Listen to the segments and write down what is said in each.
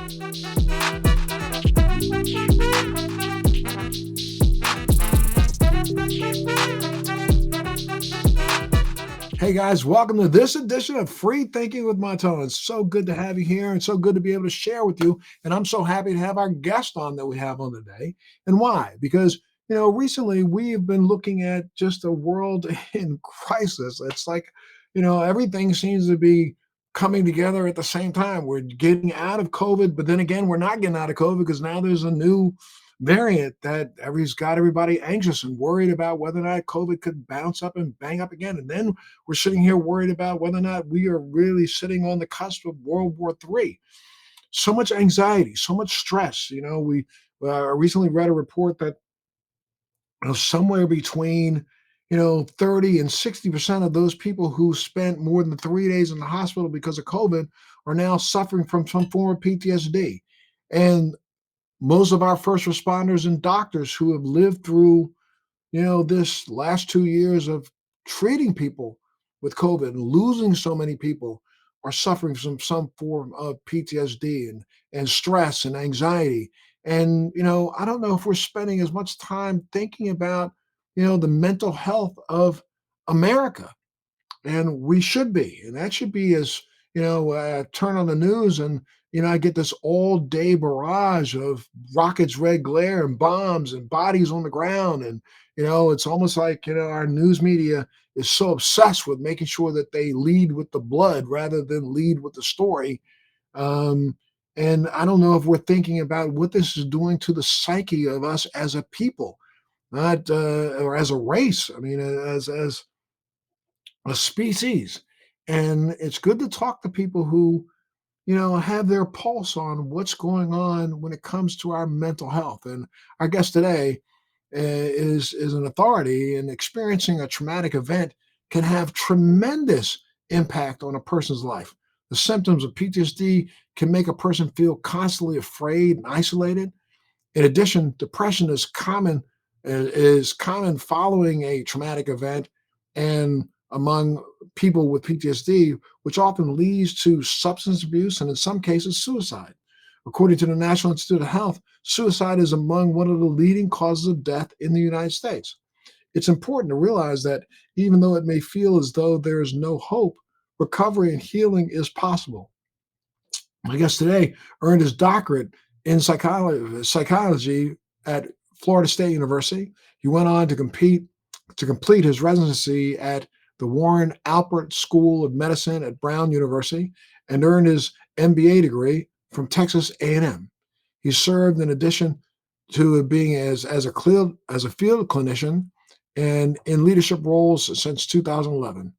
Hey guys, welcome to this edition of Free Thinking with Montel. It's so good to have you here and so good to be able to share with you. And I'm so happy to have our guest on that we have on today. And why? Because, recently we have been looking at just a world in crisis. It's like, everything seems to be coming together at the same time. We're getting out of COVID, but then again, we're not getting out of COVID because now there's a new variant that has got everybody anxious and worried about whether or not COVID could bounce up and bang up again. And then we're sitting here worried about whether or not we are really sitting on the cusp of World War III. So much anxiety, so much stress. We recently read a report that somewhere between 30 and 60% of those people who spent more than 3 days in the hospital because of COVID are now suffering from some form of PTSD. And most of our first responders and doctors who have lived through this last 2 years of treating people with COVID and losing so many people are suffering from some form of PTSD and stress and anxiety. And, I don't know if we're spending as much time thinking about, the mental health of America. And we should be. And that should be as, turn on the news and, I get this all day barrage of rockets, red glare, and bombs and bodies on the ground. And, it's almost like, our news media is so obsessed with making sure that they lead with the blood rather than lead with the story. Um, and I don't know if we're thinking about what this is doing to the psyche of us as a people, not or as a race. I mean, as a species. And it's good to talk to people who, have their pulse on what's going on when it comes to our mental health. And our guest today is an authority, and experiencing a traumatic event can have tremendous impact on a person's life. The symptoms of PTSD can make a person feel constantly afraid and isolated. In addition, depression is common following a traumatic event and among people with PTSD, which often leads to substance abuse and in some cases suicide. According to the National Institute of Health, suicide is among one of the leading causes of death in the United States. It's important to realize that even though it may feel as though there is no hope, recovery and healing is possible. My guest today earned his doctorate in psychology at Florida State University. He went on to complete his residency at the Warren Alpert School of Medicine at Brown University and earned his MBA degree from Texas A&M. He served in addition to being as a field clinician and in leadership roles since 2011.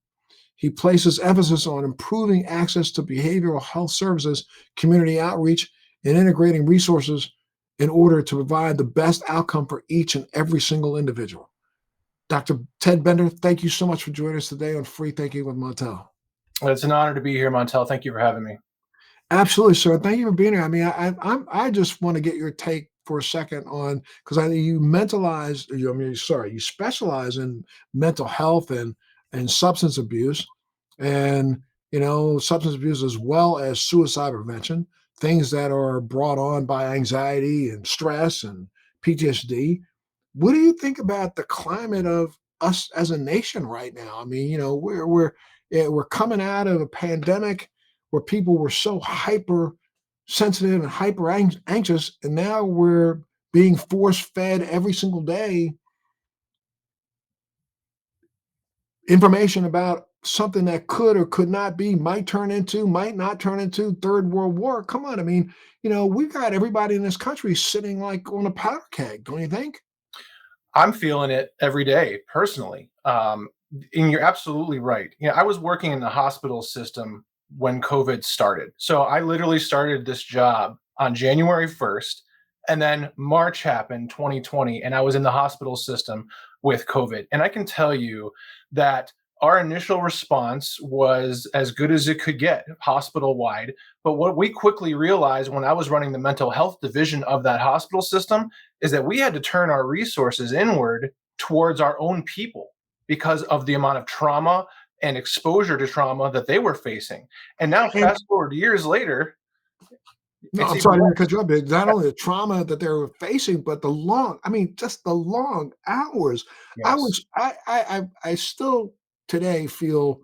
He places emphasis on improving access to behavioral health services, community outreach, and integrating resources in order to provide the best outcome for each and every single individual. Dr. Ted Bender, thank you so much for joining us today on Free Thinking with Montel. Well, it's an honor to be here, Montel. Thank you for having me. Absolutely, sir. Thank you for being here. I mean, I just want to get your take for a second on, because you specialize in mental health and substance abuse, and substance abuse as well as suicide prevention, things that are brought on by anxiety and stress and PTSD. What do you think about the climate of us as a nation right now? I mean, we're coming out of a pandemic where people were so hyper sensitive and hyper anxious, and now we're being force fed every single day information about something that could or could not be, might not turn into Third World War. Come on, I mean, we've got everybody in this country sitting like on a powder keg, don't you think? I'm feeling it every day personally. And you're absolutely right. I was working in the hospital system when COVID started. So I literally started this job on January 1st, and then March happened, 2020, and I was in the hospital system with COVID. And I can tell you that our initial response was as good as it could get hospital wide. But what we quickly realized when I was running the mental health division of that hospital system is that we had to turn our resources inward towards our own people because of the amount of trauma and exposure to trauma that they were facing. And now, And fast forward years later. No, It's I'm even sorry to cut worse. you up. It's not only the trauma that they were facing, but the long, I mean, just the long hours. I Yes. was, I still today feel,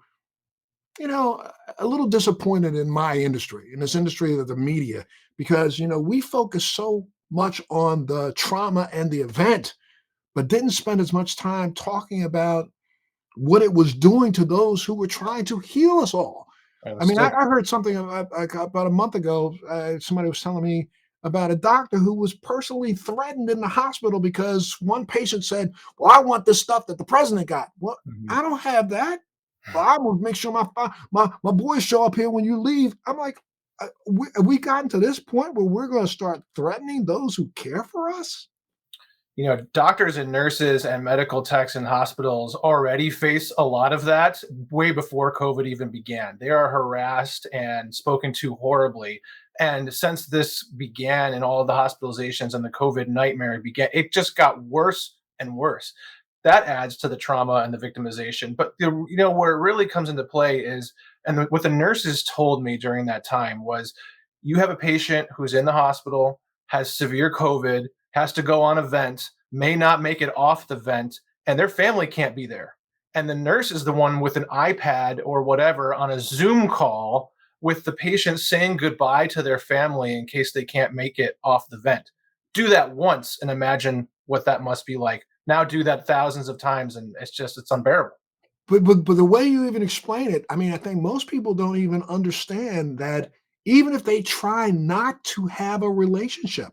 a little disappointed in my industry, in this industry of the media, because, we focus so much on the trauma and the event, but didn't spend as much time talking about what it was doing to those who were trying to heal us all. I I was mean, I, still I heard something about a month ago. Somebody was telling me about a doctor who was personally threatened in the hospital because one patient said, "Well, I want this stuff that the president got." Well, Mhm. I don't have that. Well, I will make sure my boys show up here when you leave. I'm like, we gotten to this point where we're going to start threatening those who care for us? Doctors and nurses and medical techs in hospitals already face a lot of that way before COVID even began. They are harassed and spoken to horribly. And since this began and all of the hospitalizations and the COVID nightmare began, it just got worse and worse. That adds to the trauma and the victimization. But where it really comes into play is, and what the nurses told me during that time was, you have a patient who's in the hospital, has severe COVID, has to go on a vent, may not make it off the vent, and their family can't be there. And the nurse is the one with an iPad or whatever on a Zoom call with the patient saying goodbye to their family in case they can't make it off the vent. Do that once and imagine what that must be like. Now do that thousands of times, and it's unbearable. But the way you even explain it, I mean, I think most people don't even understand that even if they try not to have a relationship,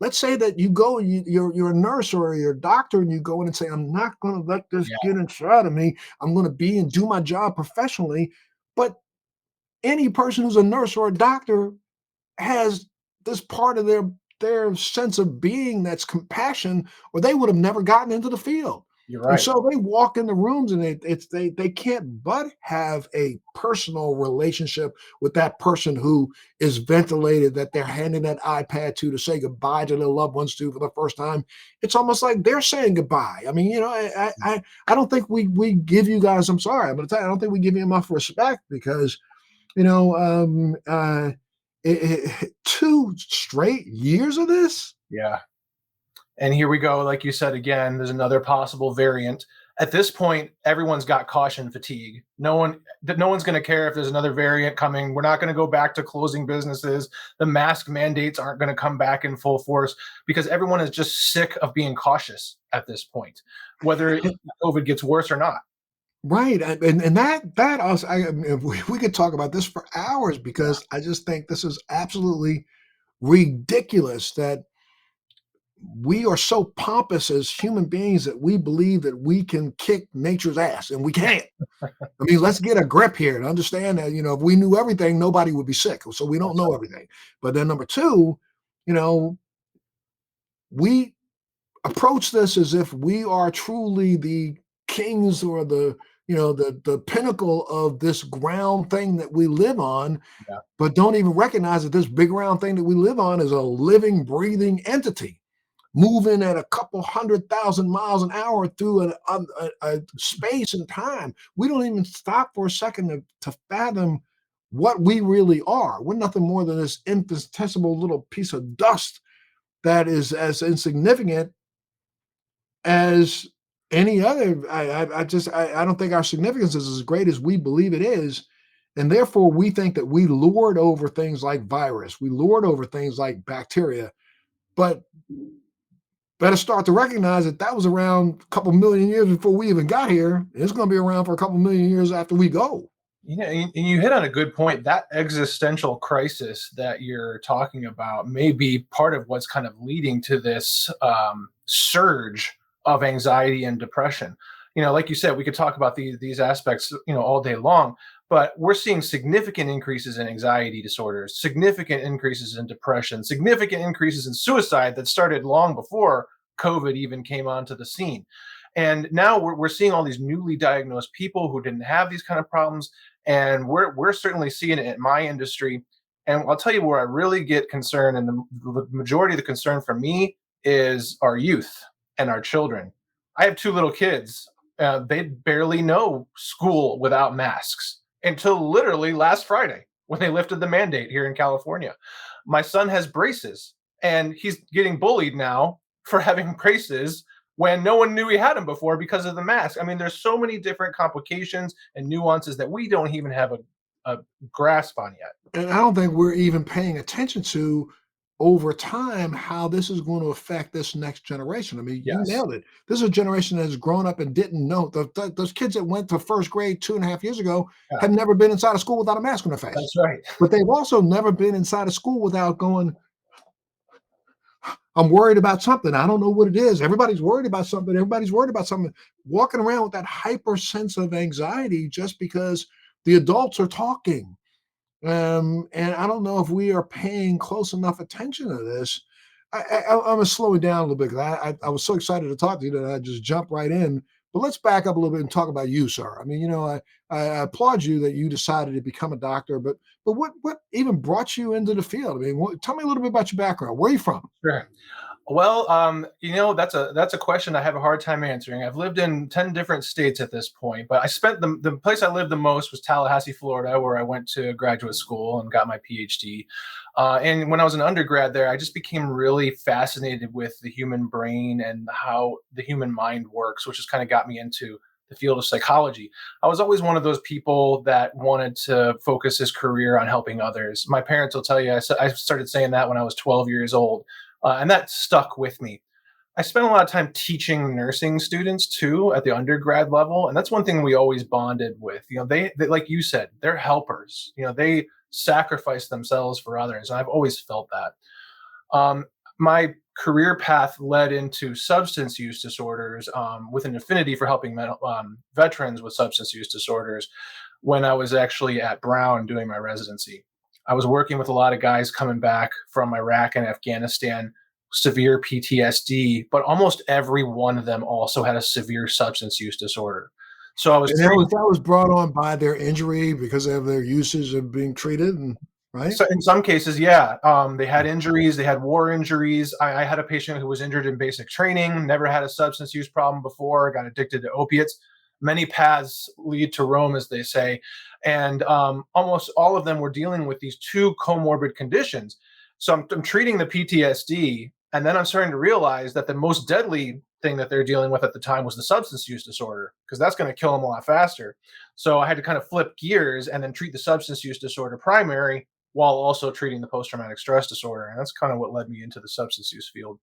let's say that you go, you're a nurse or you're a doctor, and you go in and say, "I'm not going to let this Yeah, get inside of me. I'm going to be and do my job professionally." But any person who's a nurse or a doctor has this part of their sense of being that's compassion, or they would have never gotten into the field. you're And right. so they walk in the rooms, and they can't but have a personal relationship with that person who is ventilated, that they're handing that iPad to say goodbye to their loved ones to for the first time. It's almost like they're saying goodbye. I mean, I don't think we give you guys. I'm sorry, I'm going to tell you, I don't think we give you enough respect, because you know, 2 straight years of this? Yeah. And here we go. Like you said, again, there's another possible variant. At this point, everyone's got caution fatigue. No one's going to care if there's another variant coming. We're not going to go back to closing businesses. The mask mandates aren't going to come back in full force because everyone is just sick of being cautious at this point, whether COVID gets worse or not. Right, and that also, I mean, we could talk about this for hours, Yeah, because I just think this is absolutely ridiculous that we are so pompous as human beings that we believe that we can kick nature's ass, and we can't. I mean, let's get a grip here and understand that, if we knew everything, nobody would be sick. So we don't that's know everything. But then number two, you know, we approach this as if we are truly the kings, or the pinnacle of this ground thing that we live on, right. but don't even recognize that this big round thing that we live on is a living, breathing entity moving at a couple 100,000 miles an hour through a space and time. We don't even stop for a second to fathom what we really are. We're nothing more than this infinitesimal little piece of dust that is as insignificant as any other. I don't think our significance is as great as we believe it is, and therefore we think that we lord over things like virus, we lord over things like bacteria, but better start to recognize that that was around a couple million years before we even got here, and it's going to be around for a couple million years after we go. And you hit on a good point. That existential crisis that you're talking about may be part of what's kind of leading to this surge of anxiety and depression. Like you said, we could talk about these aspects, all day long, but we're seeing significant increases in anxiety disorders, significant increases in depression, significant increases in suicide that started long before COVID even came onto the scene. And now we're seeing all these newly diagnosed people who didn't have these kind of problems, and we're certainly seeing it in my industry. And I'll tell you where I really get concerned, and the majority of the concern for me is our youth and our children. I have two little kids. They barely know school without masks until literally last Friday when they lifted the mandate here in California. My son has braces, and he's getting bullied now for having braces when no one knew he had them before because of the mask. I mean, there's so many different complications and nuances that we don't even have a grasp on yet. And I don't think we're even paying attention to over time how this is going to affect this next generation. I mean, you Yes. nailed it. This is a generation that has grown up and didn't know. Those kids that went to first grade 2.5 years ago Yeah, have never been inside of school without a mask on their face. that's right. But they've also never been inside of school without going, I'm worried about something. I don't know what it is. Everybody's worried about something. Everybody's worried about something. Walking around with that hyper sense of anxiety just because the adults are talking. And I don't know if we are paying close enough attention to this. I'm gonna slow it down a little bit because I was so excited to talk to you that I just jumped right in. But let's back up a little bit and talk about you, sir. I mean, I applaud you that you decided to become a doctor, but what even brought you into the field? I mean, tell me a little bit about your background. Where are you from? Sure. Well, that's a question I have a hard time answering. I've lived in 10 different states at this point, but I spent the place I lived the most was Tallahassee, Florida, where I went to graduate school and got my PhD. And when I was an undergrad there, I just became really fascinated with the human brain and how the human mind works, which just kind of got me into the field of psychology. I was always one of those people that wanted to focus his career on helping others. My parents will tell you I started saying that when I was 12 years old, and that stuck with me. I spent a lot of time teaching nursing students too at the undergrad level, and that's one thing we always bonded with. They like you said, they're helpers. They sacrifice themselves for others, and I've always felt that. My career path led into substance use disorders, with an affinity for helping veterans with substance use disorders when I was actually at Brown doing my residency. I was working with a lot of guys coming back from Iraq and Afghanistan, severe PTSD, but almost every one of them also had a severe substance use disorder. So I was And treating. that was brought on by their injury because of their usage of being treated, and right. So in some cases, yeah, they had injuries. They had war injuries. I had a patient who was injured in basic training, never had a substance use problem before, got addicted to opiates. Many paths lead to Rome, as they say, and almost all of them were dealing with these two comorbid conditions. So I'm treating the PTSD, and then I'm starting to realize that the most deadly thing that they're dealing with at the time was the substance use disorder, because that's going to kill them a lot faster. So I had to kind of flip gears and then treat the substance use disorder primary while also treating the post-traumatic stress disorder. And that's kind of what led me into the substance use field.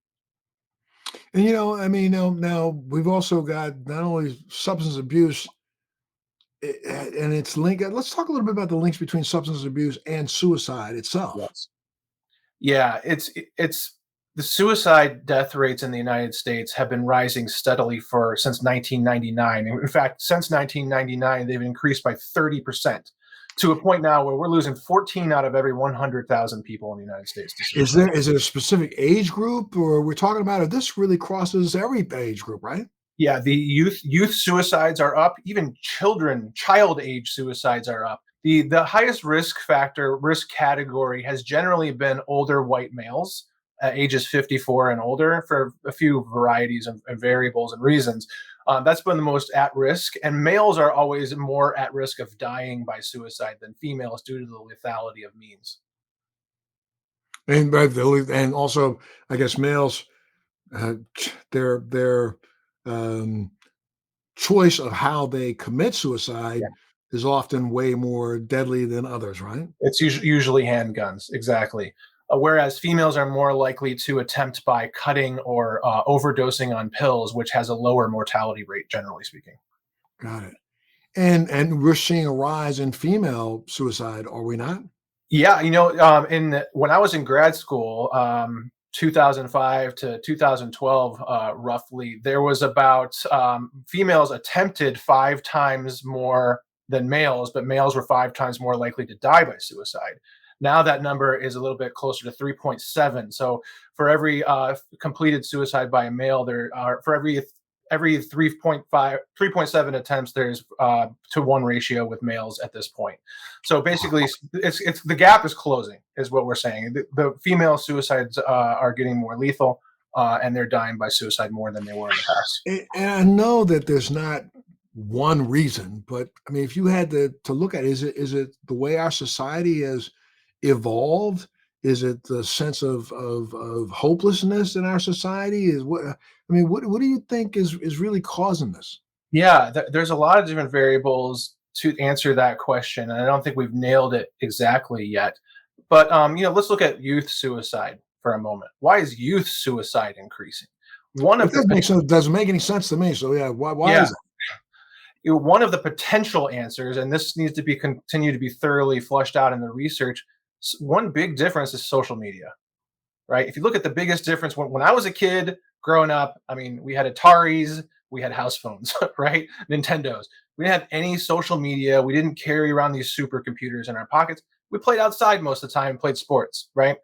And I mean, now we've also got not only substance abuse and its link. Let's talk a little bit about the links between substance abuse and suicide itself. Yes. Yeah, it's the suicide death rates in the United States have been rising steadily for since 1999. In fact, since 1999, they've increased by 30% to a point now where we're losing 14 out of every 100,000 people in the United States to suicide. Is it a specific age group, or we're talking about it? This really crosses every age group, right? Yeah, the youth suicides are up. Even child age suicides are up. The highest risk category has generally been older white males, ages 54 and older, for a few varieties and variables and reasons. That's been the most at risk, and males are always more at risk of dying by suicide than females due to the lethality of means. And also, I guess males, their um, choice of how they commit suicide is often way more deadly than others, right? It's usually handguns, exactly. Whereas females are more likely to attempt by cutting or overdosing on pills, which has a lower mortality rate, generally speaking. Got it. And we're seeing a rise in female suicide, are we not? Yeah, in when I was in grad school, 2005 to 2012, roughly, there was about females attempted 5 times more than males, but males were 5 times more likely to die by suicide. Now that number is a little bit closer to 3.7. So for every completed suicide by a male, there are for every 3.7 attempts, there's to one ratio with males at this point. So basically, it's the gap is closing, is what we're saying. The female suicides are getting more lethal, and they're dying by suicide more than they were in the past. And I know that there's not one reason, but I mean, if you had to look at it, is it the way our society has evolved? Is it the sense of hopelessness in our society? Is what I mean, what do you think is really causing this? Yeah, there's a lot of different variables to answer that question, and I don't think we've nailed it exactly yet. But let's look at youth suicide for a moment. Why is youth suicide increasing? One It of the doesn't make sense. Doesn't make any sense to me. So yeah, why yeah, is it? one of the potential answers, and this needs to be continue to be thoroughly flushed out in the research. One big difference is social media, right? If you look at the biggest difference when I was a kid growing up, I mean, we had Ataris, we had house phones, right? Nintendos. We didn't have any social media. We didn't carry around these supercomputers in our pockets. We played outside most of the time and played sports, right?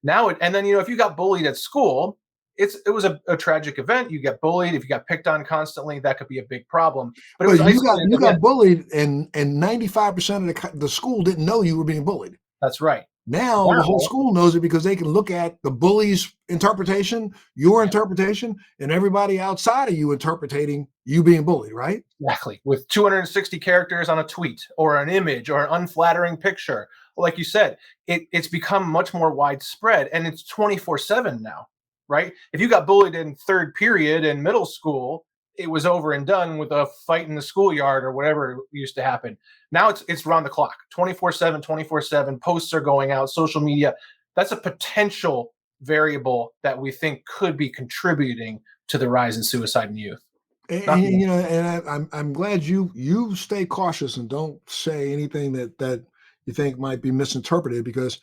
And then, if you got bullied at school, it was a tragic event. You get bullied. If you got picked on constantly, that could be a big problem. But it was But isolated. you Yeah, got bullied, and 95% of the school didn't know you were being bullied. that's right. Now the whole Now, school knows it because they can look at the bully's interpretation, your yeah, interpretation, and everybody outside of you interpreting you being bullied, right? exactly. With 260 characters on a tweet or an image or an unflattering picture. Like you said, it's become much more widespread and it's 24/7 now, right? If you got bullied in third period in middle school, it was over and done with a fight in the schoolyard or whatever used to happen. Now it's round the clock, 24/7, 24/7. Posts are going out, social media. That's a potential variable that we think could be contributing to the rise in suicide in youth. Not the And I'm glad you stay cautious and don't say anything that you think might be misinterpreted because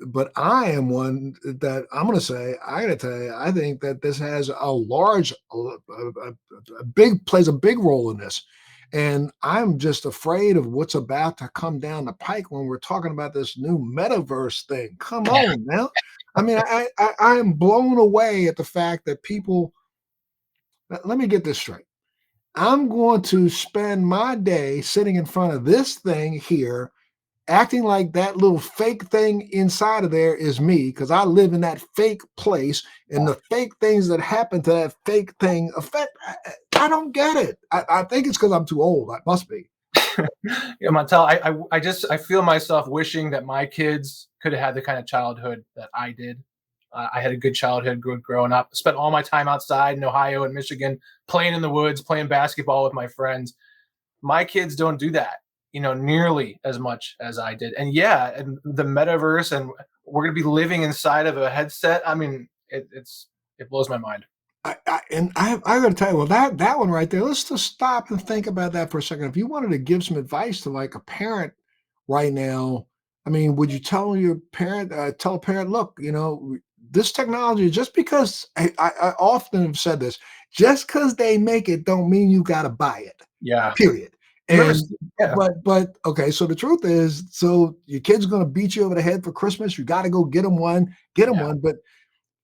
but I am one that I'm going to say, I got to tell you, I think that this has a big plays a big role in this. And I'm just afraid of what's about to come down the pike when we're talking about this new metaverse thing. Come on now. I mean, I am blown away at the fact that people, let me get this straight. I'm going to spend my day sitting in front of this thing here acting like that little fake thing inside of there is me because I live in that fake place and the fake things that happen to that fake thing affect. I don't get it. I think it's because I'm too old. I must be. Yeah, Montel, I feel myself wishing that my kids could have had the kind of childhood that I did. I had a good childhood growing up. Spent all my time outside in Ohio and Michigan, playing in the woods, playing basketball with my friends. My kids don't do that, nearly as much as I did. And yeah, and the metaverse, and we're gonna be living inside of a headset. I mean, it blows my mind. I got to tell you, well, that one right there. Let's just stop and think about that for a second. If you wanted to give some advice to like a parent right now, I mean, would you tell a parent, look, this technology, just because I often have said this, just because they make it, don't mean you got to buy it. Yeah. Period. Remember? And Yeah. but okay, so the truth is, so your kid's going to beat you over the head for Christmas. You got to go get them Yeah. one, but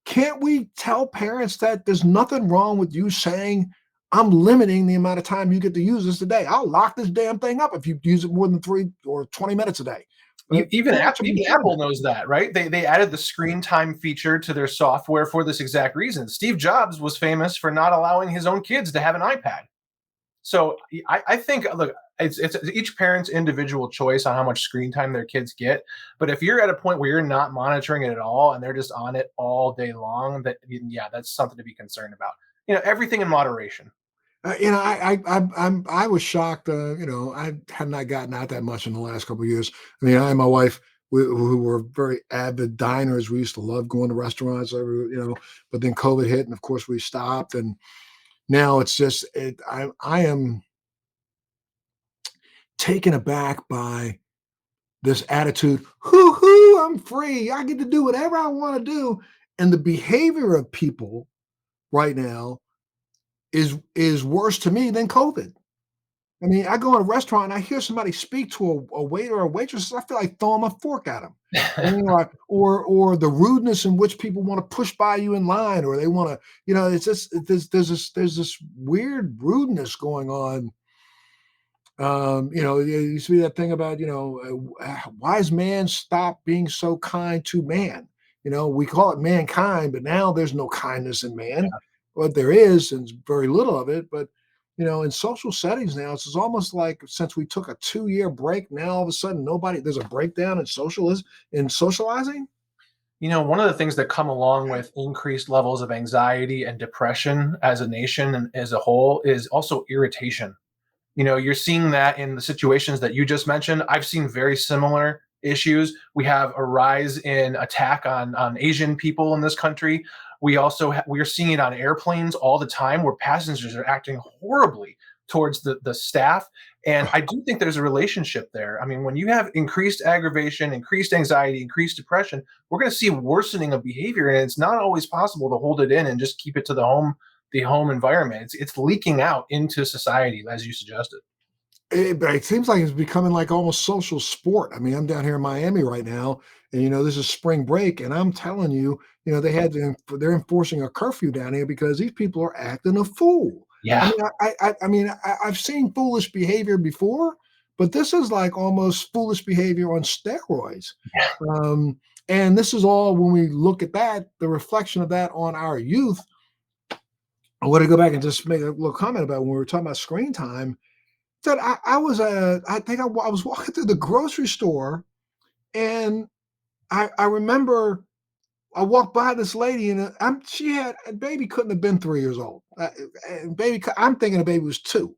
can't we tell parents that there's nothing wrong with you saying, I'm limiting the amount of time you get to use this today. I'll lock this damn thing up if you use it more than 3 or 20 minutes a day. But Even parents should be even doing Apple that. knows that, right? They added the screen time feature to their software for this exact reason. Steve Jobs was famous for not allowing his own kids to have an iPad. So I think, look, it's each parent's individual choice on how much screen time their kids get. But if you're at a point where you're not monitoring it at all and they're just on it all day long, that yeah, that's something to be concerned about. Everything in moderation. I was shocked. I had not gotten out that much in the last couple of years. I mean, I and my wife, who were very avid diners, we used to love going to restaurants. But then COVID hit, and of course we stopped. And now it's just I am taken aback by this attitude, hoo hoo, I'm free. I get to do whatever I want to do. And the behavior of people right now is worse to me than COVID. I mean, I go in a restaurant and I hear somebody speak to a waiter or a waitress, I feel like throwing a fork at them. Or the rudeness in which people want to push by you in line, or they want to, it's just there's this weird rudeness going on. You see that thing about, wise man stop being so kind to man. We call it mankind, but now there's no kindness in man. What there is, and very little of it. But in social settings now, it's almost like since we took a 2-year break, now all of a sudden there's a breakdown in socializing. One of the things that come along with increased levels of anxiety and depression as a nation and as a whole is also irritation. You're seeing that in the situations that you just mentioned. I've seen very similar issues. We have a rise in attack on Asian people in this country. We are seeing it on airplanes all the time where passengers are acting horribly towards the staff. And I do think there's a relationship there. I mean, when you have increased aggravation, increased anxiety, increased depression, we're going to see worsening of behavior, and it's not always possible to hold it in and just keep it to the home environment. It's leaking out into society, as you suggested. But it seems like it's becoming like almost social sport. I mean, I'm down here in Miami right now, and this is spring break, and I'm telling you, they're enforcing a curfew down here because these people are acting a fool. I Yeah. mean, I've seen foolish behavior before, but this is like almost foolish behavior on steroids. Um, and this is all when we look at that, the reflection of that on our youth. I want to go back and just make a little comment about when we were talking about screen time. That I think I was walking through the grocery store, and I remember I walked by this lady, and she had a baby, couldn't have been 3 years old. And I'm thinking the baby was two,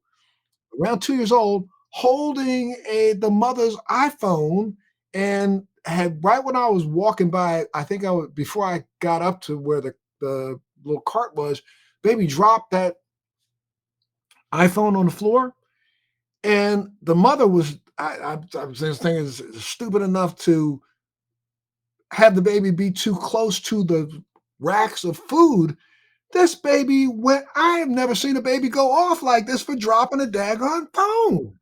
around 2 years old, holding the mother's iPhone, and had right when I was walking by, I think I was before I got up to where the little cart was, baby dropped that iPhone on the floor. And the mother was, I was just thinking, is stupid enough to have the baby be too close to the racks of food. This baby went, I have never seen a baby go off like this for dropping a daggone phone.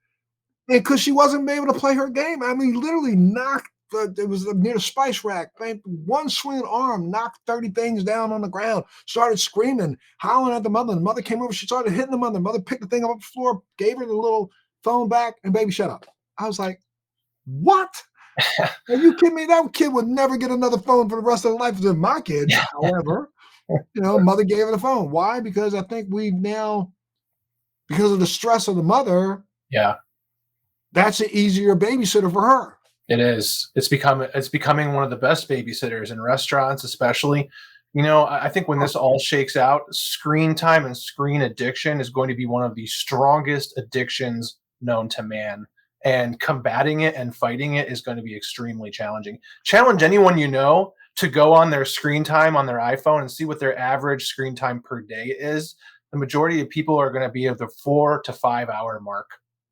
And because she wasn't able to play her game. I mean, literally knocked, it was near the spice rack. Man, one swinging arm knocked 30 things down on the ground, started screaming, howling at the mother. The mother came over, she started hitting the mother. The mother picked the thing up off the floor, gave her the little phone back, and baby shut up. I was like, what? Are you kidding me? That kid would never get another phone for the rest of their life. They're my kids, however, mother gave her the phone. Why? Because I think we've now, because of the stress of the mother, Yeah. that's an easier babysitter for her. It is. It's becoming one of the best babysitters in restaurants, especially. I think when this all shakes out, screen time and screen addiction is going to be one of the strongest addictions known to man. And combating it and fighting it is going to be extremely challenging. Challenge anyone you know to go on their screen time on their iPhone and see what their average screen time per day is. The majority of people are going to be at the 4 to 5 hour mark.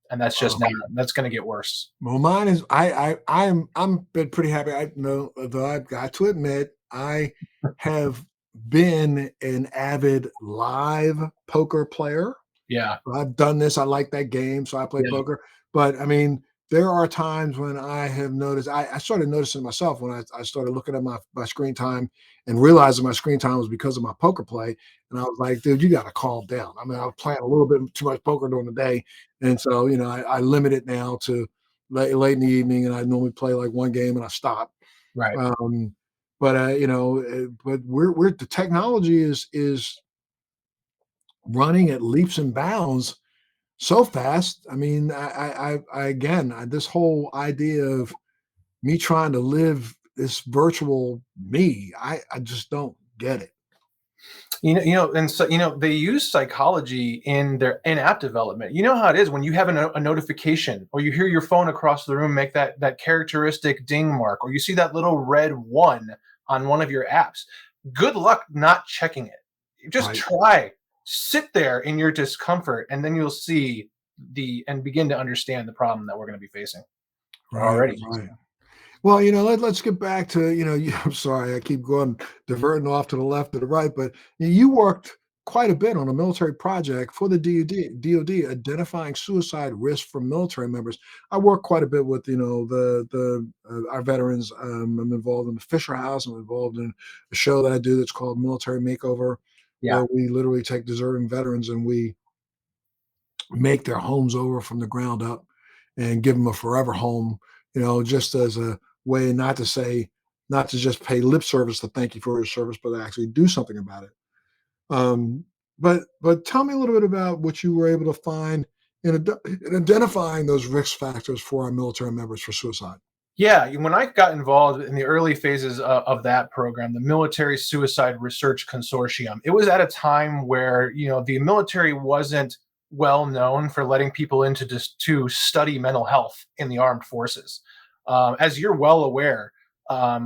And that's just Oh, not, that's going to get worse. well, mine is I'm been pretty happy. I know, though I've got to admit, I have been an avid live poker player. Yeah. I've done this. I like that game, so I play Yeah. poker. But I mean, there are times when I have noticed. I started noticing myself when I started looking at my screen time and realizing my screen time was because of my poker play. And I was like, dude, you got to calm down. I mean, I was playing a little bit too much poker during the day, and so I limit it now to late in the evening, and I normally play like one game and I stop. Right. Um, but but we're the technology is running at leaps and bounds so fast. I mean, again, this whole idea of me trying to live this virtual me, I just don't get it. And so they use psychology in their in-app development. You know how it is when you have a notification, or you hear your phone across the room make that characteristic ding mark, or you see that little red one on one of your apps. Good luck not checking it. Just Right, try, sit there in your discomfort, and then you'll see and begin to understand the problem that we're going to be facing. We're right, already right. facing. Well, let's get back to, I'm sorry, I keep going, diverting off to the left or the right, but you worked quite a bit on a military project for the DoD, identifying suicide risk from military members. I work quite a bit with, our veterans. I'm involved in the Fisher House. I'm involved in a show that I do that's called Military Makeover, Yeah. where we literally take deserting veterans and we make their homes over from the ground up and give them a forever home, just as a way not to just pay lip service to thank you for your service, but actually do something about it. Um, but tell me a little bit about what you were able to find in identifying those risk factors for our military members for suicide. Yeah, when I got involved in the early phases of that program, the Military Suicide Research Consortium, it was at a time where the military wasn't well known for letting people into just to study mental health in the armed forces. As you're well aware,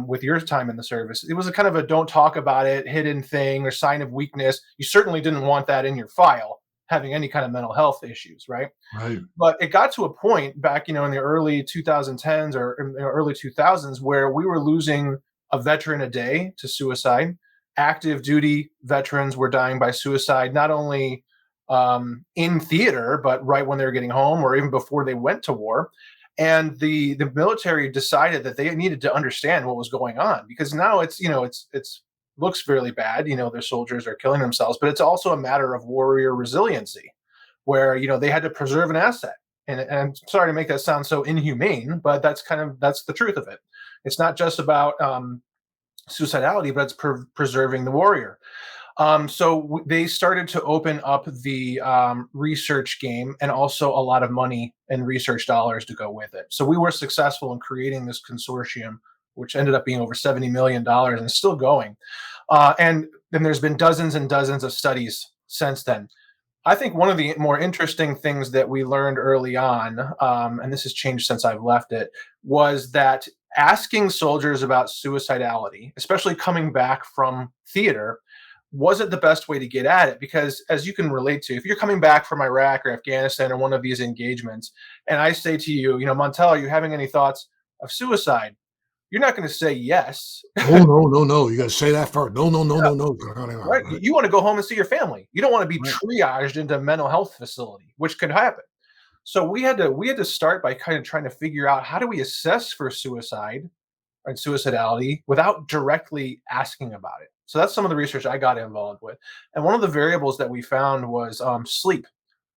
with your time in the service, it was a kind of a don't talk about it, hidden thing, or sign of weakness. You certainly didn't want that in your file, having any kind of mental health issues, right? Right. But it got to a point back, in the early 2010s or in the early 2000s where we were losing a veteran a day to suicide. Active duty veterans were dying by suicide, not only in theater, but right when they were getting home or even before they went to war. And the military decided that they needed to understand what was going on, because now it's looks fairly bad. Their soldiers are killing themselves, but it's also a matter of warrior resiliency, where they had to preserve an asset. And I'm sorry to make that sound so inhumane, but that's the truth of it. It's not just about suicidality, but it's preserving the warrior. So they started to open up the research game, and also a lot of money and research dollars to go with it. So we were successful in creating this consortium, which ended up being over $70 million and still going. And then there's been dozens and dozens of studies since then. I think one of the more interesting things that we learned early on, and this has changed since I've left it, was that asking soldiers about suicidality, especially coming back from theater, wasn't the best way to get at it. Because, as you can relate to, if you're coming back from Iraq or Afghanistan or one of these engagements, and I say to you, Montel, are you having any thoughts of suicide? You're not going to say yes. Oh, no, no, no. You got to say that first. No, no, no, no, no. Right? Right. You want to go home and see your family. You don't want to be Right. triaged into a mental health facility, which could happen. So we had to start by kind of trying to figure out, how do we assess for suicide and suicidality without directly asking about it. So that's some of the research I got involved with. And one of the variables that we found was sleep.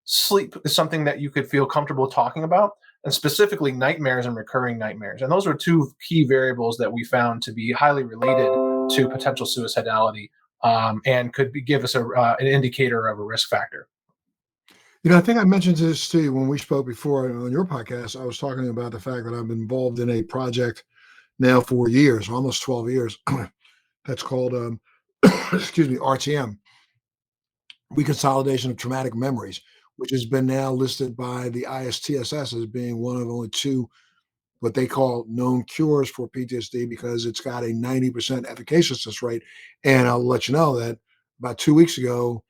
Sleep is something that you could feel comfortable talking about, and specifically nightmares and recurring nightmares. And those were two key variables that we found to be highly related to potential suicidality, and could give us an indicator of a risk factor. I think I mentioned this to you when we spoke before on your podcast. I was talking about the fact that I've been involved in a project now for years, almost 12 years. That's called, excuse me, RTM, Reconsolidation of Traumatic Memories, which has been now listed by the ISTSS as being one of only two what they call known cures for PTSD, because it's got a 90% efficaciousness rate. And I'll let you know that about 2 weeks ago,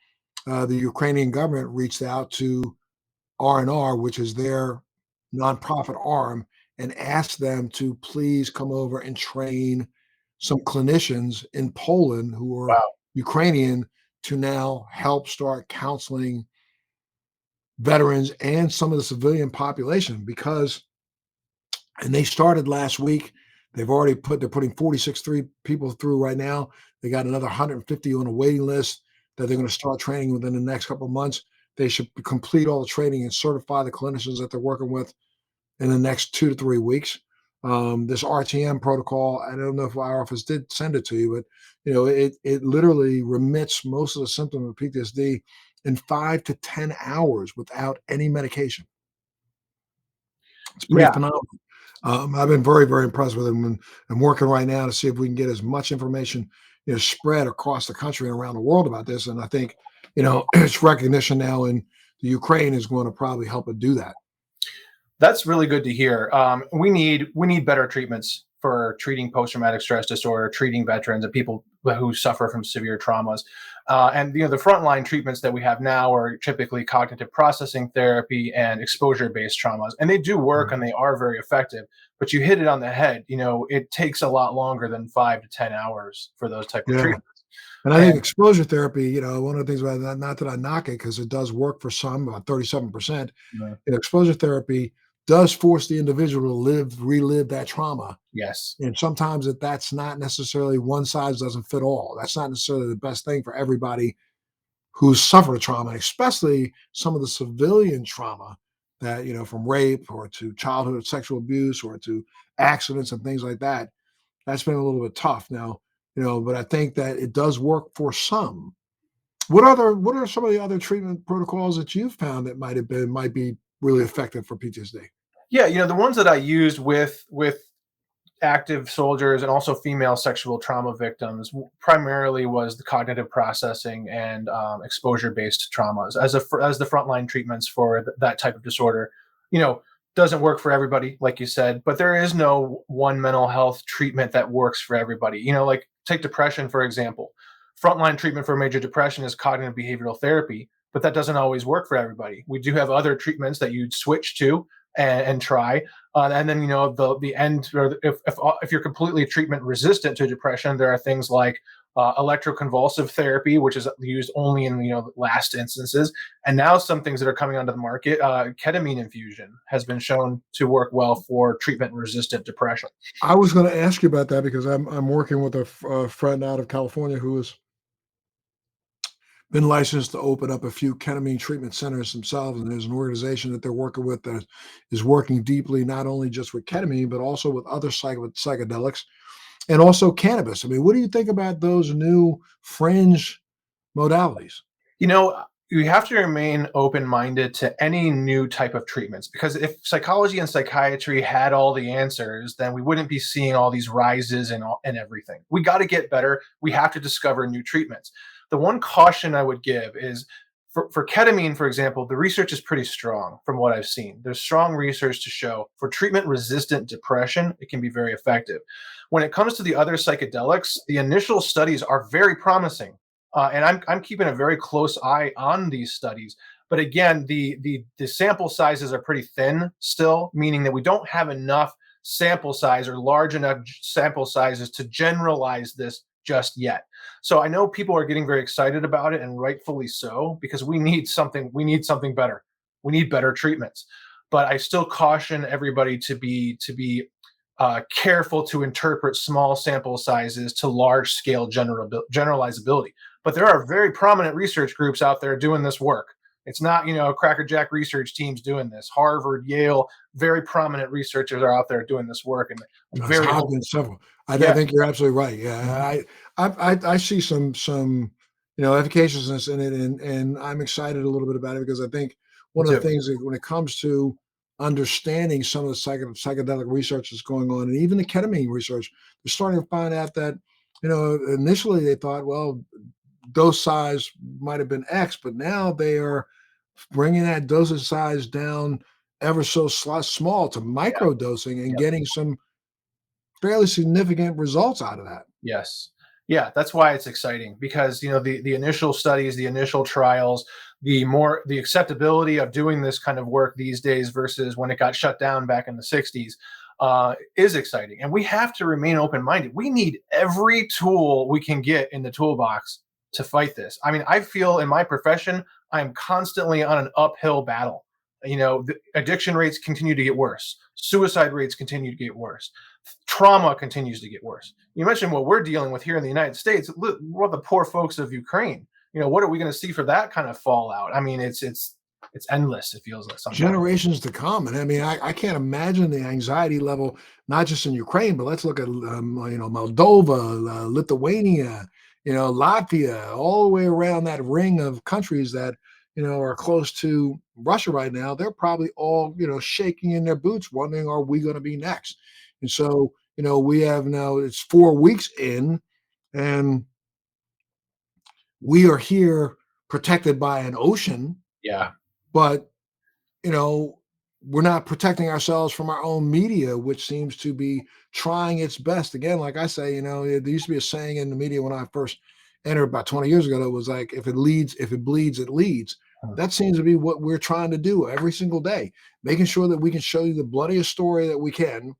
the Ukrainian government reached out to R&R, which is their nonprofit arm, and asked them to please come over and train some clinicians in Poland who are Wow. Ukrainian to now help start counseling veterans and some of the civilian population. Because and they started last week. They're putting 46 people through right now. They got another 150 on a waiting list that they're going to start training within the next couple of months. They should complete all the training and certify the clinicians that they're working with in the next 2 to 3 weeks. This RTM protocol, I don't know if our office did send it to you, but it literally remits most of the symptoms of PTSD in 5 to 10 hours without any medication. It's pretty Yeah. phenomenal. I've been very, very impressed with him, and I'm working right now to see if we can get as much information, spread across the country and around the world about this. And I think, its recognition now in the Ukraine is going to probably help it do that. That's really good to hear. We need better treatments for treating post traumatic stress disorder, treating veterans and people who suffer from severe traumas. And the frontline treatments that we have now are typically cognitive processing therapy and exposure based traumas, and they do work Right. and they are very effective. But you hit it on the head. It takes a lot longer than 5 to 10 hours for those type of Yeah. treatments. And I think And exposure therapy, one of the things about that, not that I knock it because it does work for some, about 37%, exposure therapy does force the individual to relive that trauma. yes, And sometimes that's not necessarily one size doesn't fit all. That's not necessarily the best thing for everybody who's suffered trauma, especially some of the civilian trauma that, from rape or to childhood sexual abuse or to accidents and things like that. That's been a little bit tough now, but I think that it does work for some. What are some of the other treatment protocols that you've found that might be really effective for PTSD? yeah. The ones that I used with active soldiers and also female sexual trauma victims primarily was the cognitive processing and exposure-based traumas as the frontline treatments for that type of disorder. You know, doesn't work for everybody, like you said, but there is no one mental health treatment that works for everybody. You know, like take depression, for example. Frontline treatment for major depression is cognitive behavioral therapy, but that doesn't always work for everybody. We do have other treatments that you'd switch to and try. And then, you know, the end, or if you're completely treatment resistant to depression, there are things like electroconvulsive therapy, which is used only in, you know, the last instances. And now some things that are coming onto the market, ketamine infusion has been shown to work well for treatment resistant depression. I was going to ask you about that because I'm working with a friend out of California who has been licensed to open up a few ketamine treatment centers themselves, and there's an organization that they're working with that is working deeply not only just with ketamine but also with other psychedelics and also cannabis. I mean, what do you think about those new fringe modalities? You know, you have to remain open-minded to any new type of treatments, because if psychology and psychiatry had all the answers, then we wouldn't be seeing all these rises and everything. We got to get better. We have to discover new treatments. The one caution I would give is for ketamine, for example, the research is pretty strong from what I've seen. There's strong research to show for treatment-resistant depression, it can be very effective. When it comes to the other psychedelics, the initial studies are very promising. And I'm keeping a very close eye on these studies. But again, the sample sizes are pretty thin still, meaning that we don't have enough sample size or large enough sample sizes to generalize this just yet. So I know people are getting very excited about it, and rightfully so, because we need something better. We need better treatments. But I still caution everybody to be careful to interpret small sample sizes to large scale generalizability. But there are very prominent research groups out there doing this work. It's not, you know, crackerjack research teams doing this. Harvard, Yale, very prominent researchers are out there doing this work, and I'm It's very hard hopeful. several. I Yeah, think you're absolutely right. Yeah, I see some efficaciousness in it, and I'm excited a little bit about it because I think me one of the too. things that when it comes to understanding some of the psychedelic research that's going on, and even the ketamine research, they're starting to find out that initially they thought, well, dose size might have been X, but now they are bringing that dosage size down ever so small to Yeah, micro dosing and yeah. getting some fairly significant results out of that. Yes. Yeah, that's why it's exciting, because, you know, the initial studies, the initial trials, the acceptability of doing this kind of work these days versus when it got shut down back in the 60s is exciting. And we have to remain open-minded. We need every tool we can get in the toolbox to fight this. I mean, I feel in my profession, I'm constantly on an uphill battle. You know, the addiction rates continue to get worse. Suicide rates continue to get worse. Trauma continues to get worse. You mentioned what we're dealing with here in the United States. What the poor folks of Ukraine. You know, what are we going to see for that kind of fallout? I mean, it's endless. It feels like sometimes. Generations to come, and I mean, I can't imagine the anxiety level, not just in Ukraine, but let's look at Moldova, Lithuania, Latvia, all the way around that ring of countries that are close to Russia right now. They're probably all shaking in their boots, wondering, are we going to be next? And so we have now it's 4 weeks in, and we are here protected by an ocean, Yeah, but you know, we're not protecting ourselves from our own media, which seems to be trying its best. Again, like I say, there used to be a saying in the media when I first entered about 20 years ago that was like, if it bleeds, it leads. That seems to be what we're trying to do every single day, making sure that we can show you the bloodiest story that we can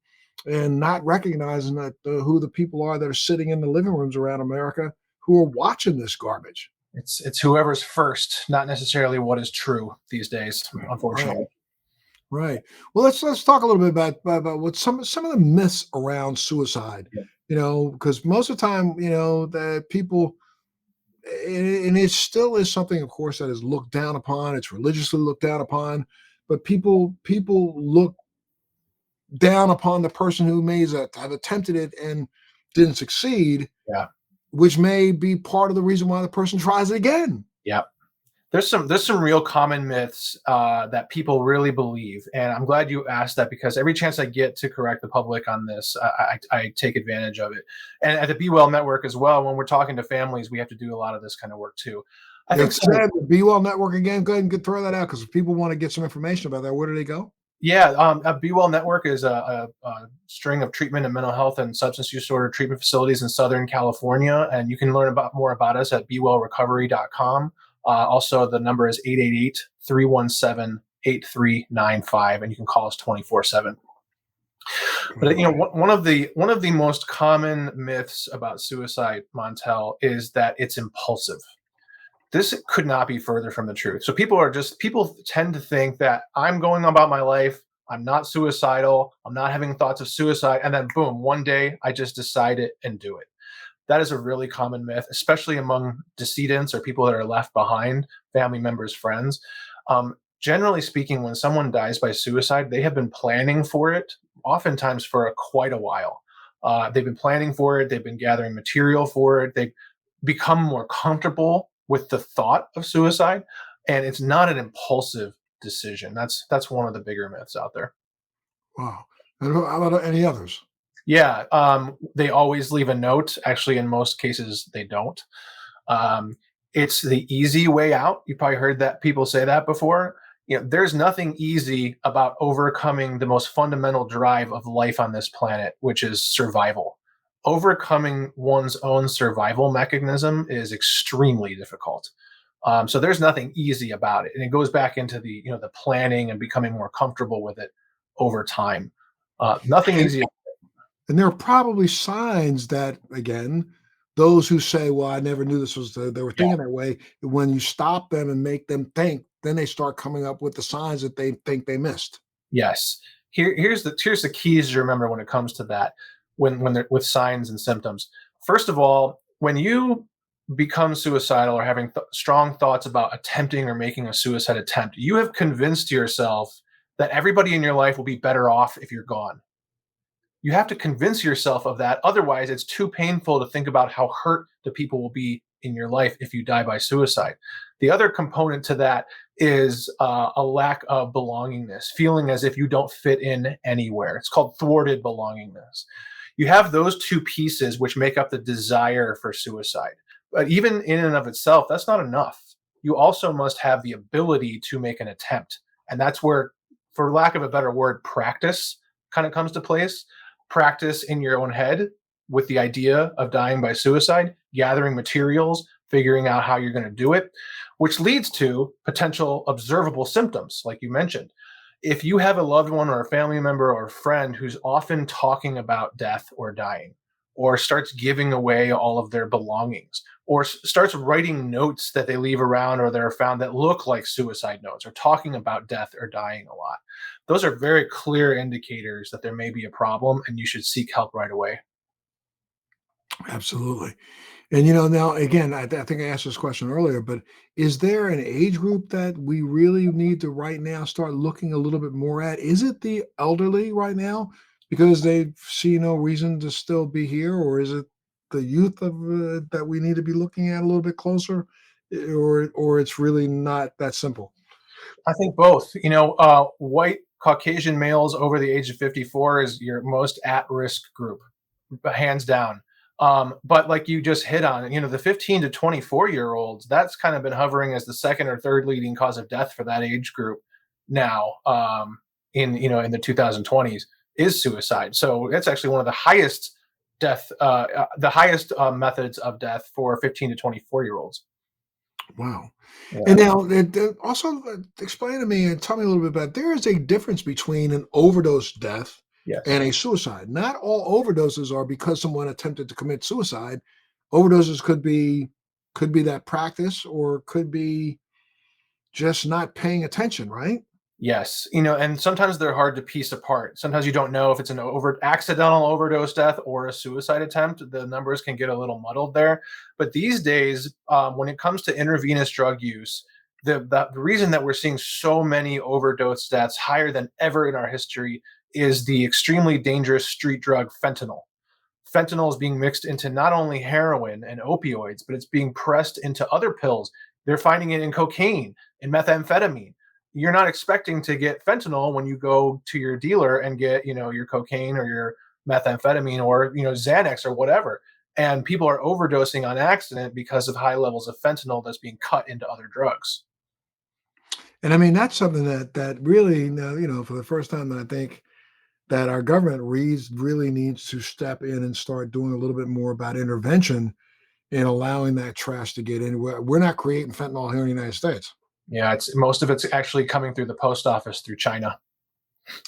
and not recognizing that who the people are that are sitting in the living rooms around America who are watching this garbage. it's whoever's first, not necessarily what is true these days, Right. unfortunately. Right. Well, let's talk a little bit about what some of the myths around suicide. Yeah. Because most of the time, that people, and it still is something, of course, that is looked down upon. It's religiously looked down upon, but people look down upon the person who have attempted it and didn't succeed, Yeah. which may be part of the reason why the person tries it again. Yeah. There's some real common myths that people really believe, and I'm glad you asked that because every chance I get to correct the public on this, I take advantage of it. And at the Be Well Network as well, when we're talking to families, we have to do a lot of this kind of work too. I Yeah, think some of said the Be Well Network again. Go ahead and throw that out because if people want to get some information about that, where do they go? Yeah, a Be Well Network is a string of treatment and mental health and substance use disorder treatment facilities in Southern California, and you can learn more about us at bewellrecovery.com. Also, the number is 888-317-8395, and you can call us 24/7. But one of the most common myths about suicide, Montel, is that it's impulsive. This could not be further from the truth. So people tend to think that I'm going about my life, I'm not suicidal, I'm not having thoughts of suicide, and then boom, one day I just decide it and do it. That is a really common myth, especially among decedents or people that are left behind, family members, friends. Generally speaking, when someone dies by suicide, they have been planning for it, oftentimes for quite a while. They've been planning for it, they've been gathering material for it, they've become more comfortable with the thought of suicide, and it's not an impulsive decision. That's one of the bigger myths out there. Wow. And how about any others? Yeah, they always leave a note. Actually, in most cases, they don't. Um, it's the easy way out. You probably heard that people say that before. There's nothing easy about overcoming the most fundamental drive of life on this planet, which is survival. Overcoming one's own survival mechanism is extremely difficult. So there's nothing easy about it, and it goes back into the planning and becoming more comfortable with it over time. Nothing And easy. and there are probably signs that, again, those who say, "Well, I never knew this was they were Yeah. thinking that way." When you stop them and make them think, then they start coming up with the signs that they think they missed. Yes. Here's the keys to remember when it comes to that, when they're with signs and symptoms. First of all, when you become suicidal or having strong thoughts about attempting or making a suicide attempt, you have convinced yourself that everybody in your life will be better off if you're gone. You have to convince yourself of that. Otherwise, it's too painful to think about how hurt the people will be in your life if you die by suicide. The other component to that is a lack of belongingness, feeling as if you don't fit in anywhere. It's called thwarted belongingness. You have those two pieces which make up the desire for suicide. But even in and of itself, that's not enough. You also must have the ability to make an attempt. And that's where, for lack of a better word, practice kind of comes to place. Practice in your own head with the idea of dying by suicide, gathering materials, figuring out how you're going to do it, which leads to potential observable symptoms, like you mentioned. If you have a loved one or a family member or a friend who's often talking about death or dying, or starts giving away all of their belongings, or starts writing notes that they leave around or that are found that look like suicide notes, or talking about death or dying a lot, those are very clear indicators that there may be a problem and you should seek help right away. Absolutely. And now again, I think I asked this question earlier, but is there an age group that we really need to right now start looking a little bit more at? Is it the elderly right now because they see no reason to still be here, or is it the youth that we need to be looking at a little bit closer, or it's really not that simple? I think both. White Caucasian males over the age of 54 is your most at-risk group, hands down. But like you just hit on, the 15 to 24-year-olds, that's kind of been hovering as the second or third leading cause of death for that age group now, in the 2020s, is suicide. So it's actually one of the highest methods of death for 15 to 24-year-olds. Wow. Yeah. And now, also explain to me and tell me a little bit about there is a difference between an overdose death Yes. and a suicide. Not all overdoses are because someone attempted to commit suicide. Overdoses could be that practice or could be just not paying attention, right? Yes, and sometimes they're hard to piece apart. Sometimes you don't know if it's an accidental overdose death or a suicide attempt. The numbers can get a little muddled there. But these days, when it comes to intravenous drug use, the reason that we're seeing so many overdose deaths higher than ever in our history is the extremely dangerous street drug fentanyl. fentanyl is being mixed into not only heroin and opioids, but it's being pressed into other pills. They're finding it in cocaine and methamphetamine. You're not expecting to get fentanyl when you go to your dealer and get, your cocaine or your methamphetamine or, Xanax or whatever. And people are overdosing on accident because of high levels of fentanyl that's being cut into other drugs. And I mean, that's something that really, for the first time that I think that our government really needs to step in and start doing a little bit more about intervention and allowing that trash to get in. We're not creating fentanyl here in the United States. Yeah, it's most of it's actually coming through the post office through China.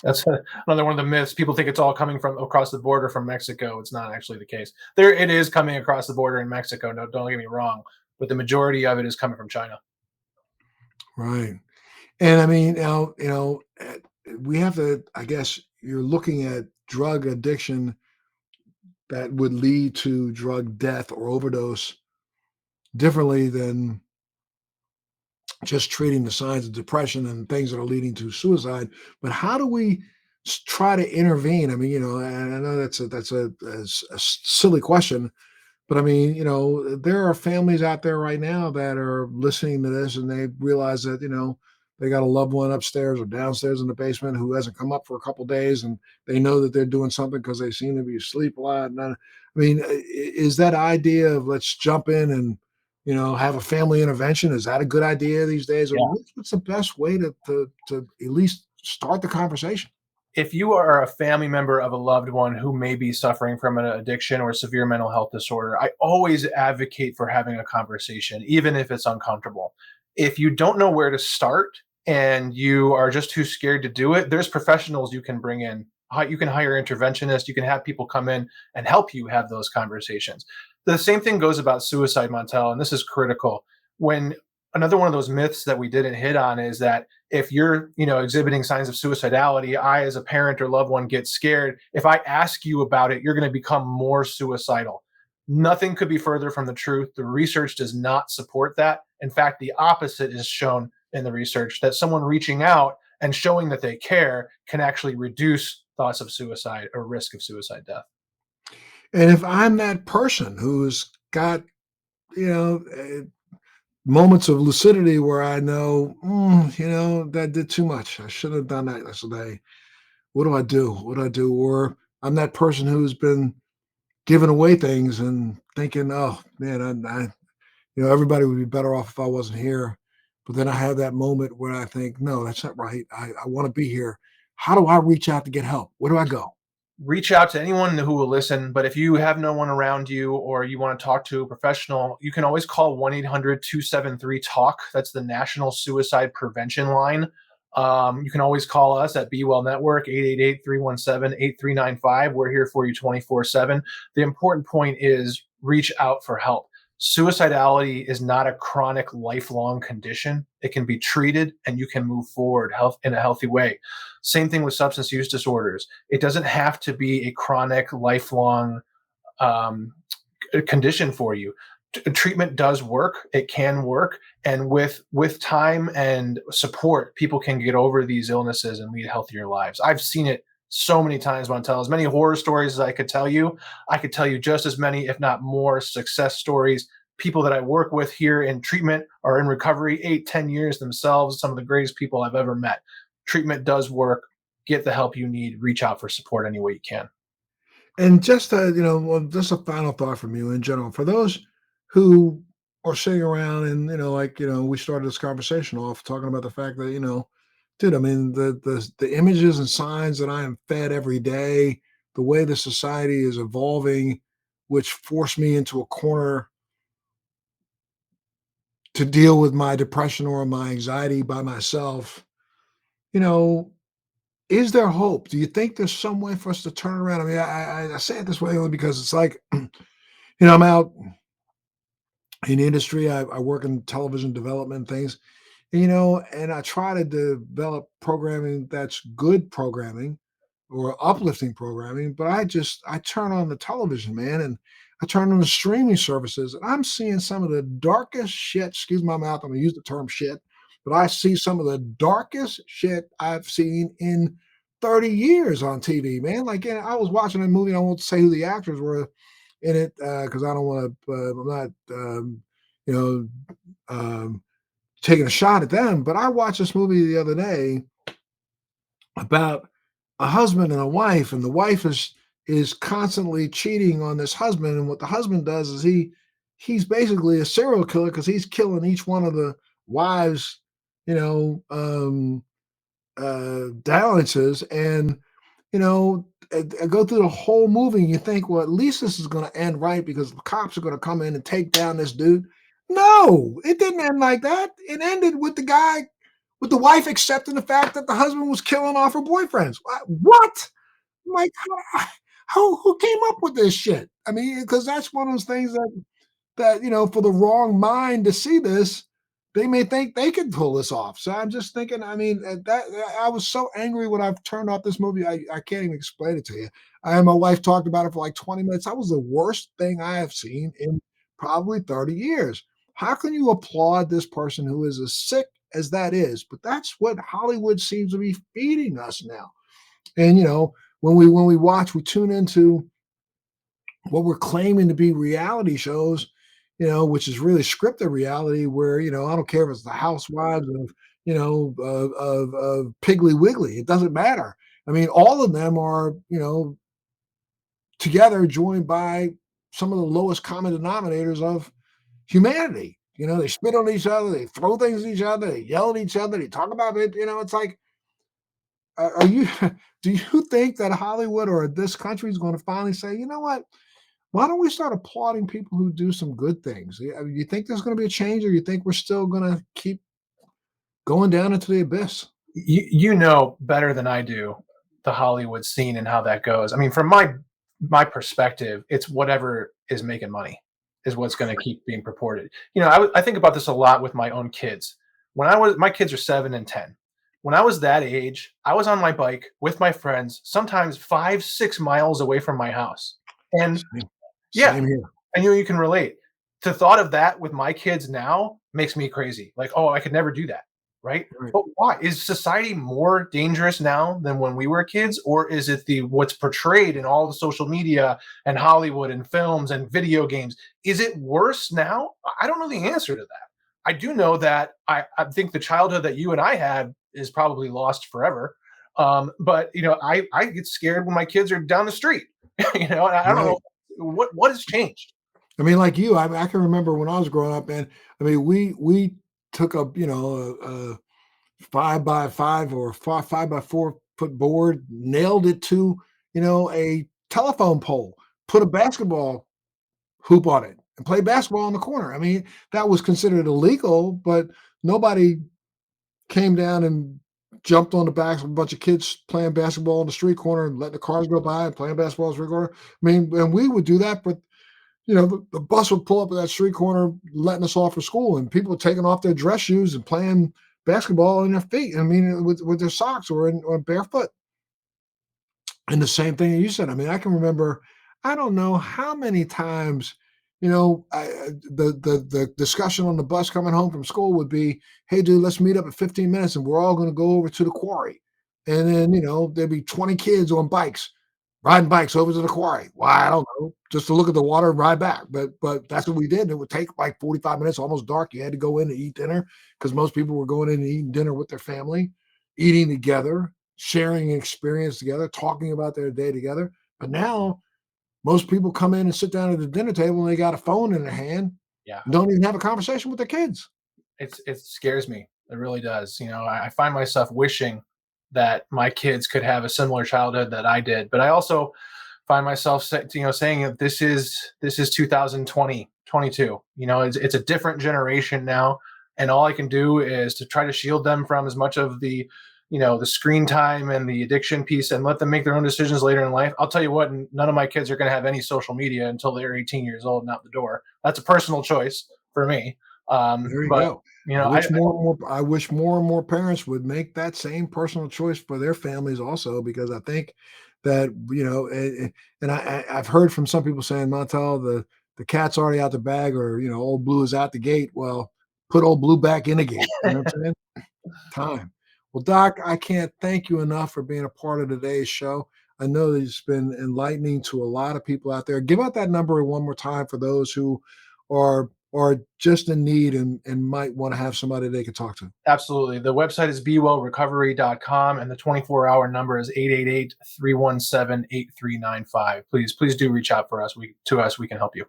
That's another one of the myths. People think it's all coming from across the border from Mexico. It's not actually the case. There, it is coming across the border in Mexico. No, don't get me wrong, but the majority of it is coming from China. Right. And I mean, now, we have to, I guess you're looking at drug addiction that would lead to drug death or overdose differently than just treating the signs of depression and things that are leading to suicide. But how do we try to intervene? I mean, and I know that's a silly question, but I mean, there are families out there right now that are listening to this and they realize that, they got a loved one upstairs or downstairs in the basement who hasn't come up for a couple days, and they know that they're doing something because they seem to be asleep a lot. And I mean, is that idea of let's jump in and have a family intervention? Is that a good idea these days? Or Yeah. what's the best way to at least start the conversation? If you are a family member of a loved one who may be suffering from an addiction or severe mental health disorder, I always advocate for having a conversation, even if it's uncomfortable. If you don't know where to start and you are just too scared to do it, there's professionals you can bring in. You can hire interventionists, you can have people come in and help you have those conversations. The same thing goes about suicide, Montel, and this is critical. When another one of those myths that we didn't hit on is that if you're exhibiting signs of suicidality, I as a parent or loved one get scared. If I ask you about it, you're going to become more suicidal. Nothing could be further from the truth. The research does not support that. In fact, the opposite is shown in the research, that someone reaching out and showing that they care can actually reduce thoughts of suicide or risk of suicide death. And if I'm that person who's got, moments of lucidity where I know, that did too much. I shouldn't have done that yesterday. What do I do? What do I do? Or I'm that person who's been giving away things and thinking, oh man, everybody would be better off if I wasn't here. But then I have that moment where I think, no, that's not right. I want to be here. How do I reach out to get help? Where do I go? Reach out to anyone who will listen. But if you have no one around you or you want to talk to a professional, you can always call 1-800-273-TALK. That's the National Suicide Prevention Line. You can always call us at Be Well Network, 888-317-8395. We're here for you 24/7. The important point is reach out for help. Suicidality is not a chronic, lifelong condition. It can be treated and you can move forward in a healthy way. Same thing with substance use disorders. It doesn't have to be a chronic, lifelong um, condition for you. Treatment does work. It can work, and with time and support, people can get over these illnesses and lead healthier lives. I've seen it so many times, Montel. As many horror stories as I could tell you just as many, if not more, success stories. People that I work with here in treatment are in recovery 8, 10 years themselves. Some of the greatest people I've ever met. Treatment does work. Get the help you need. Reach out for support any way you can. And just just a final thought from you in general for those who are sitting around and we started this conversation off talking about the fact that dude, I mean the images and signs that I am fed every day, the way the society is evolving, which force me into a corner to deal with my depression or my anxiety by myself. You know, is there hope? Do you think there's some way for us to turn around? I mean, I say it this way only because it's like, I'm out in the industry. I work in television development things, and I try to develop programming that's good programming or uplifting programming. But I turn on the television, man, and I turn on the streaming services, and I'm seeing some of the darkest shit. Excuse my mouth, I'm gonna use the term shit, but I see some of the darkest shit I've seen in 30 years on TV, man. Like, I was watching a movie, and I won't say who the actors were in it, because I don't want to, I'm not, you know, um, taking a shot at them. But I watched this movie the other day about a husband and a wife, and the wife is constantly cheating on this husband. And what the husband does is he's basically a serial killer because he's killing each one of the wives, you know, dalliances. And I go through the whole movie, and you think, well, at least this is going to end right because the cops are going to come in and take down this dude. No, it didn't end like that. It ended with the wife accepting the fact that the husband was killing off her boyfriends. What? Like, who came up with this shit? I mean, because that's one of those things that for the wrong mind to see this, they may think they could pull this off. So I'm just thinking, I mean, that I was so angry when I turned off this movie. I can't even explain it to you. I and my wife talked about it for like 20 minutes. That was the worst thing I have seen in probably 30 years. How can you applaud this person who is as sick as that is? But that's what Hollywood seems to be feeding us now. And when we watch, we tune into what we're claiming to be reality shows, which is really scripted reality, where I don't care if it's the Housewives of of Piggly Wiggly. It doesn't matter. I mean, all of them are together, joined by some of the lowest common denominators of humanity. They spit on each other, they throw things at each other, they yell at each other, they talk about it. It's like, are you? Do you think that Hollywood or this country is going to finally say, you know what? Why don't we start applauding people who do some good things? You think there's going to be a change, or you think we're still going to keep going down into the abyss? You know better than I do the Hollywood scene and how that goes. I mean, from my perspective, it's whatever is making money is what's going to keep being purported. I think about this a lot with my own kids. My kids are 7 and 10. When I was that age, I was on my bike with my friends, sometimes 5, 6 miles away from my house. And Same, yeah, same here. and you can relate. The thought of that with my kids now makes me crazy. Like, oh, I could never do that, right? Right. But why? Is society more dangerous now than when we were kids, or is it the what's portrayed in all the social media and Hollywood and films and video games? Is it worse now? I don't know the answer to that. I do know that I think the childhood that you and I had is probably lost forever. But I get scared when my kids are down the street. And I don't know Right. what has changed. I mean, like you, I can remember when I was growing up, man. I mean, we took a 5 by 5 or 5 by 4 foot board, nailed it to a telephone pole, put a basketball hoop on it, and play basketball in the corner. I mean, that was considered illegal, but nobody came down and jumped on the backs of a bunch of kids playing basketball in the street corner and letting the cars go by and playing basketball in the street corner. I mean, and we would do that, but the bus would pull up at that street corner, letting us off for school, and people were taking off their dress shoes and playing basketball in their feet. I mean, with their socks or barefoot. And the same thing that you said. I mean, I can remember, I don't know how many times, the discussion on the bus coming home from school would be, "Hey, dude, let's meet up in 15 minutes, and we're all going to go over to the quarry." And then there'd be 20 kids on bikes riding bikes over to the quarry. Why? I don't know, just to look at the water and ride back. But that's what we did. It would take like 45 minutes, almost dark. You had to go in to eat dinner because most people were going in and eating dinner with their family, eating together, sharing an experience together, talking about their day together. But now most people come in and sit down at the dinner table and they got a phone in their hand Yeah. and don't even have a conversation with their kids. It scares me. It really does. I find myself wishing that my kids could have a similar childhood that I did, but I also find myself saying that this is 2020 22. It's a different generation now, and all I can do is to try to shield them from as much of the screen time and the addiction piece, and let them make their own decisions later in life. I'll tell you what, none of my kids are going to have any social media until they're 18 years old and out the door. That's a personal choice for me. There you But go. you know, I I wish more and more parents would make that same personal choice for their families also, because I think that, and I've heard from some people saying, Montel, the cat's already out the bag, or, old blue is out the gate. Well, put old blue back in the gate. You know what I'm saying? Time. Well, Doc, I can't thank you enough for being a part of today's show. I know that it's been enlightening to a lot of people out there. Give out that number one more time for those who are just in need and might want to have somebody they can talk to. Absolutely. The website is bewellrecovery.com and the 24-hour number is 888-317-8395. Please do reach out for us. We can help you.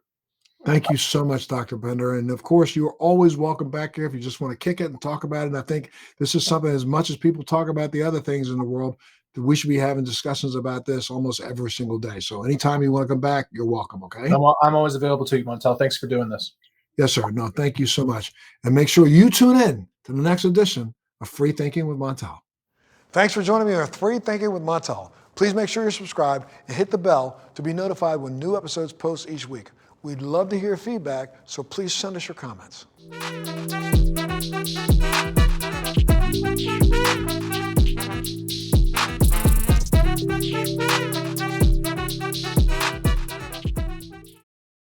Thank you so much, Dr. Bender. And of course, you're always welcome back here if you just want to kick it and talk about it. And I think this is something, as much as people talk about the other things in the world, that we should be having discussions about this almost every single day. So anytime you want to come back, you're welcome. Okay. I'm always available to you, Montel. Thanks for doing this. Yes, sir. No, thank you so much. And make sure you tune in to the next edition of Free Thinking with Montel. Thanks for joining me on Free Thinking with Montel. Please make sure you're subscribed and hit the bell to be notified when new episodes post each week. We'd love to hear feedback, so please send us your comments.